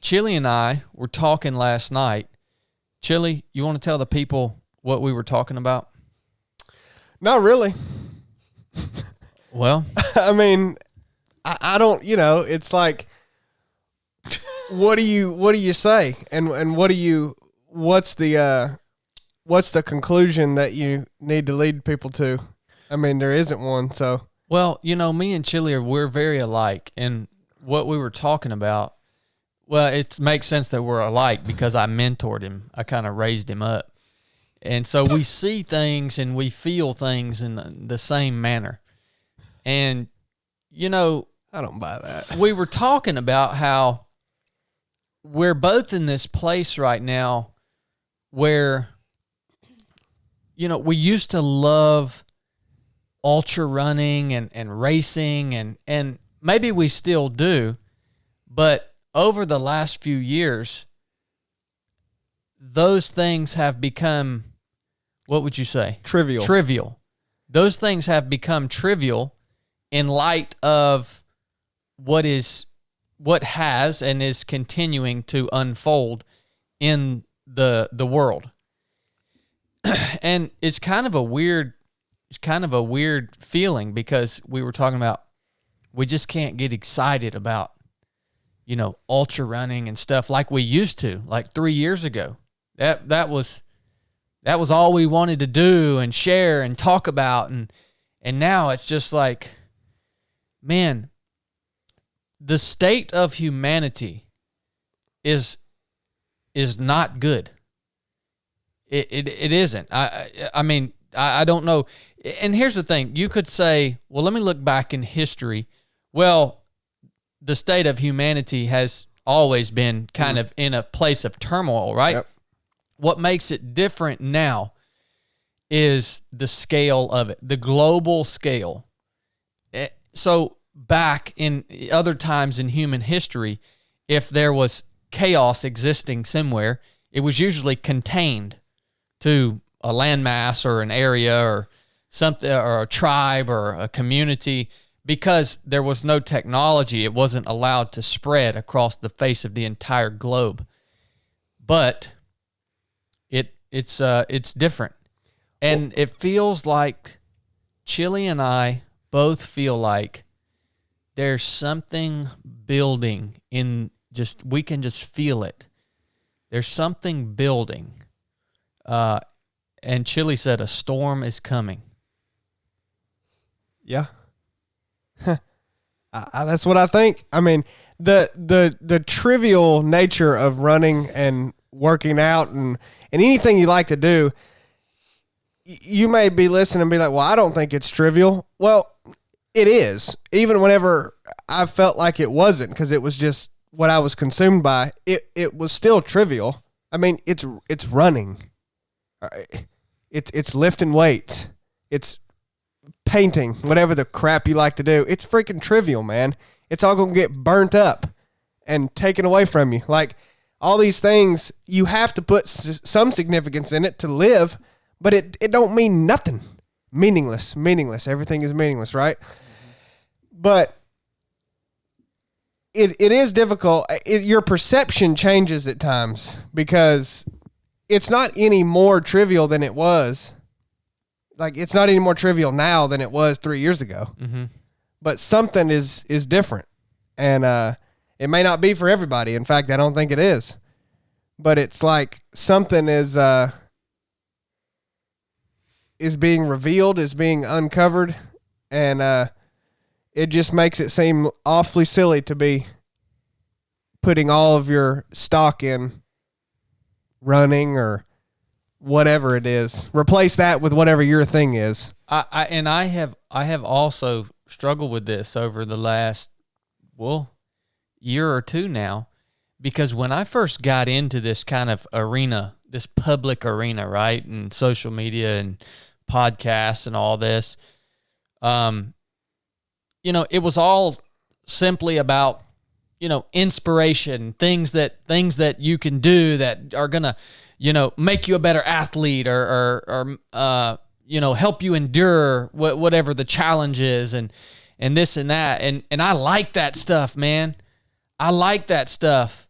Chili and I were talking last night. Chili, you want to tell the people what we were talking about? Not really. Well, I mean, I don't, it's like, what do you say? And what's the conclusion that you need to lead people to? I mean, there isn't one. So, well, me and Chili we're very alike. And what we were talking about, well, it makes sense that we're alike because I mentored him. I kind of raised him up. And so we see things and we feel things in the same manner. And, I don't buy that. We were talking about how we're both in this place right now where, we used to love ultra running and racing and maybe we still do, but over the last few years, those things have become, what would you say? Trivial. Those things have become trivial in light of what has and is continuing to unfold in the world. And it's kind of a weird feeling because we were talking about we just can't get excited about, ultra running and stuff like we used to, like 3 years ago. That was all we wanted to do and share and talk about. And now it's just like, man, the state of humanity is not good. It isn't. I mean, I don't know. And here's the thing. You could say, well, let me look back in history. Well, the state of humanity has always been kind of in a place of turmoil, right? Yep. What makes it different now is the scale of it, the global scale. So back in other times in human history, if there was chaos existing somewhere, it was usually contained to a landmass or an area or something, or a tribe or a community. Because there was no technology, it wasn't allowed to spread across the face of the entire globe. But it's different. And it feels like Chili and I both feel like there's something building we can just feel it. There's something building. And Chili said a storm is coming. Yeah. That's what I think. I mean, the trivial nature of running and working out and anything you like to do, you may be listening and be like, well, I don't think it's trivial. Well, it is. Even whenever I felt like it wasn't, because it was just what I was consumed by, it was still trivial. I mean, it's running. It's lifting weights. It's painting, whatever the crap you like to do. It's freaking trivial, man. It's all going to get burnt up and taken away from you. Like, all these things, you have to put some significance in it to live, but it don't mean nothing. Meaningless. Everything is meaningless, right? Mm-hmm. But it is difficult. Your perception changes at times because it's not any more trivial than it was. Like, it's not any more trivial now than it was 3 years ago. Mm-hmm. But something is different. And it may not be for everybody. In fact, I don't think it is. But it's like something is being revealed, is being uncovered. And it just makes it seem awfully silly to be putting all of your stock in running or whatever it is. Replace that with whatever your thing is. I have also struggled with this over the last year or two now, because when I first got into this kind of arena, this public arena, right, and social media and podcasts and all this, it was all simply about inspiration, things that you can do that are gonna make you a better athlete or help you endure whatever the challenge is and this and that. And I like that stuff, man. I like that stuff.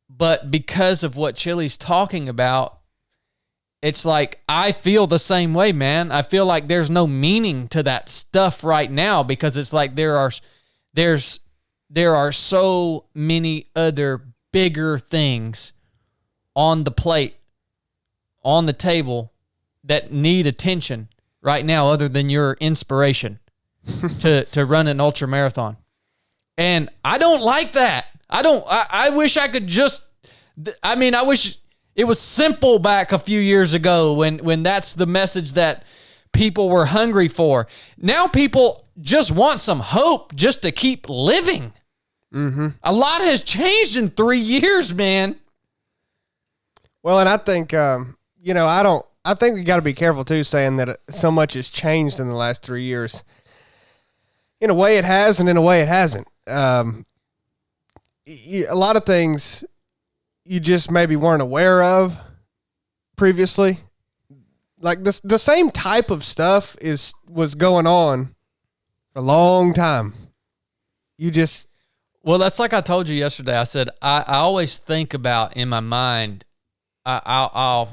But because of what Chili's talking about, it's like I feel the same way, man. I feel like there's no meaning to that stuff right now because it's like there are so many other bigger things on the plate, on the table that need attention right now other than your inspiration to run an ultra marathon. And I don't like that. I wish I could I wish it was simple back a few years ago when that's the message that people were hungry for. Now people just want some hope just to keep living. Mm-hmm. A lot has changed in 3 years, man. Well, and I think, I think we got to be careful too, saying that so much has changed in the last 3 years. In a way it has, and in a way it hasn't. A lot of things you just maybe weren't aware of previously. Like the same type of stuff was going on for a long time. Well, that's like I told you yesterday. I said I always think about in my mind. I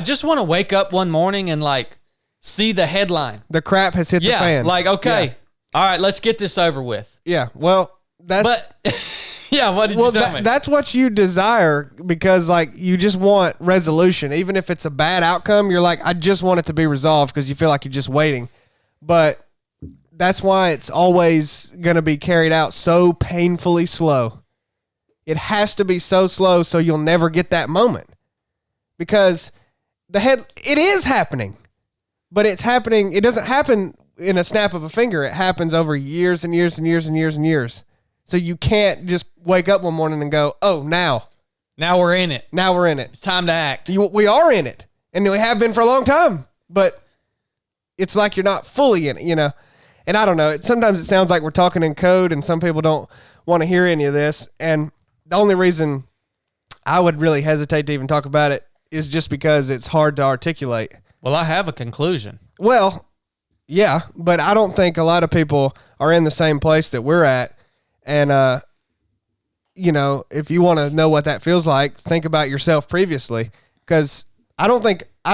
just want to wake up one morning and like see the headline. The crap has hit the fan. Like okay, all right, let's get this over with. Yeah. Well, yeah. What did you tell me? That's what you desire because like you just want resolution, even if it's a bad outcome. You're like, I just want it to be resolved because you feel like you're just waiting, but. That's why it's always going to be carried out so painfully slow. It has to be so slow so you'll never get that moment. Because it is happening. But it's happening, it doesn't happen in a snap of a finger. It happens over years and years and years and years and years. So you can't just wake up one morning and go, oh, now we're in it. Now we're in it. It's time to act. We are in it. And we have been for a long time. But it's like you're not fully in it, And I don't know. Sometimes it sounds like we're talking in code, and some people don't want to hear any of this. And the only reason I would really hesitate to even talk about it is just because it's hard to articulate. Well, I have a conclusion. Well, yeah, but I don't think a lot of people are in the same place that we're at. And, if you want to know what that feels like, think about yourself previously. Because I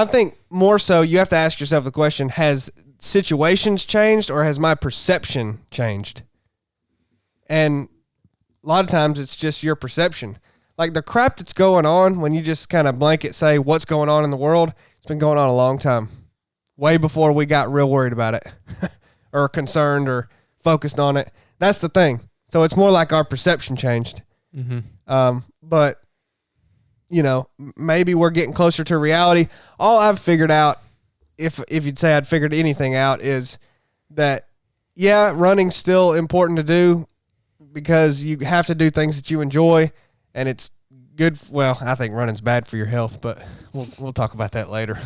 think more so you have to ask yourself the question, has situations changed or has my perception changed? And a lot of times it's just your perception. Like the crap that's going on when you just kind of blanket say what's going on in the world, it's been going on a long time. Way before we got real worried about it or concerned or focused on it. That's the thing. So it's more like our perception changed. Mm-hmm. But, maybe we're getting closer to reality. All I've figured out, if you'd say I'd figured anything out, is that, yeah, running's still important to do because you have to do things that you enjoy, and it's good. Well, I think running's bad for your health, but we'll talk about that later.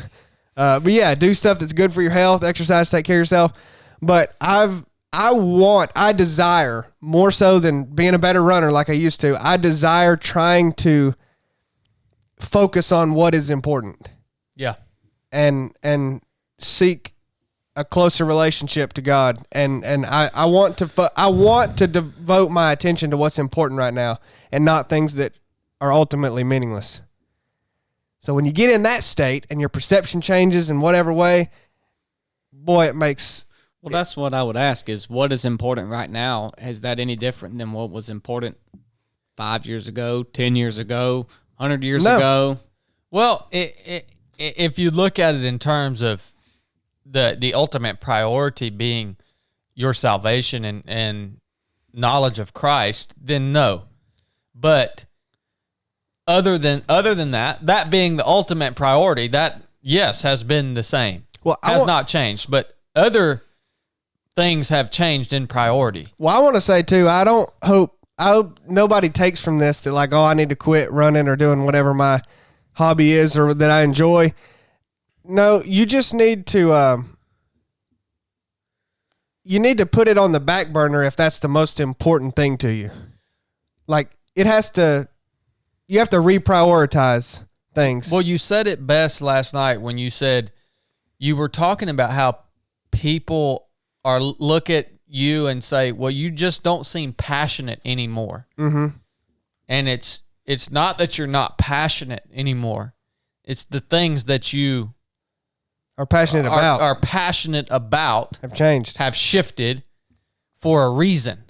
But yeah, do stuff that's good for your health, exercise, take care of yourself. But I desire more so than being a better runner like I used to. I desire trying to focus on what is important. Yeah. And seek a closer relationship to God, and I want to devote my attention to what's important right now, and not things that are ultimately meaningless. So when you get in that state and your perception changes in whatever way, boy, it makes. Well, that's what I would ask: is what is important right now? Is that any different than what was important 5 years ago, 10 years ago, 100 years ago? Well, if you look at it in terms of the ultimate priority being your salvation and knowledge of Christ, then no. But other than that being the ultimate priority, that yes has been the same. Well, has not changed, but other things have changed in priority. Well, I want to say too, I hope nobody takes from this that like, oh, I need to quit running or doing whatever my hobby is or that I enjoy. No, you just need to put it on the back burner if that's the most important thing to you. Like you have to reprioritize things. Well, you said it best last night when you said you were talking about how people look at you and say, well, you just don't seem passionate anymore. Mm-hmm. And it's it's not that you're not passionate anymore. It's the things that you are passionate about have changed, have for a reason.